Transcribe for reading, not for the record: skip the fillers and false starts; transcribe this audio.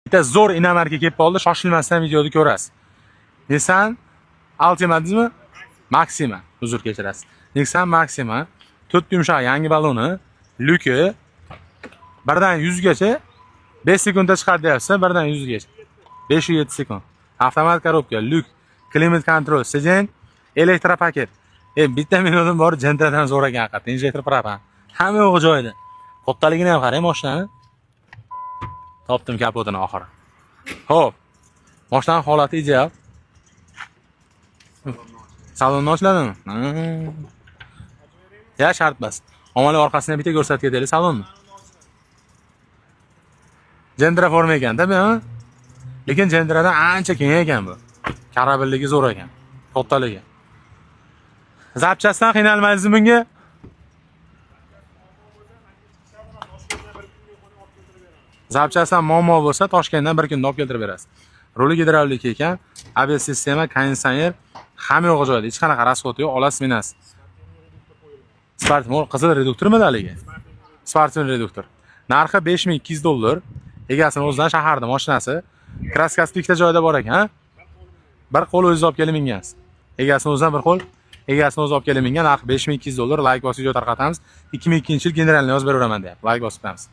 Bitta zo'r inamarka kelib qoldi, shoshilmasdan videoni ko'rasiz. Nissan Altima deysizmi? Maxima, uzr kechirasiz. Nissan Maxima 4 yumshoq yangi baloni, lyuki 1 dan 100 gacha 5 sekundda chiqadi deyapsiz, 1 dan 100 gacha. 5-7 sekund. Avtomat korobka, lyuk, klimat kontrol, sedan, elektropaket. Bitta minodan bor jentradan zo'r ekan haqiqatan. Injektor propan. Hamma yo'q joyida. Kattaligini ham qarang mashinani. Topdim kapotini oxiri. Xo'p. Mashinaning holati ideal. Salonni ochladimi? Ya shart bas. Omali orqasini bitta ko'rsatib ketaylik salonni. Jentra forma ekan-da, bu. Lekin jentradan ancha keng ekan bu. Karabilligi zo'r ekan. Kattaligi. Zapchastdan qiynalmaysizmi bunga? Zapchastdan muammo bo'lsa, Toshkentdan bir kunda olib keltirib berasiz. Ruli gidravlik ekan, ABS sistema, konditsioner, hamma yo'q joyida. Hech qanaqa rasxod yo'q, olasiz minasiz. Sportmol qizil reduktormi haligi? Sportmol reduktor. Narxi $5200. Egasini o'zidan shaharda mashinasi. Kraskasi ikkita joyda bor ekan, ha? Bir qo'l o'zingiz olib kelib mingansiz. Egasini o'zidan bir qo'l, egasini o'zi olib kelib mingan, narxi $5200. Like bosib video tarqatamiz. 2002-yil generalni yozib beraveraman deyapti. Like bosib qo'yamiz.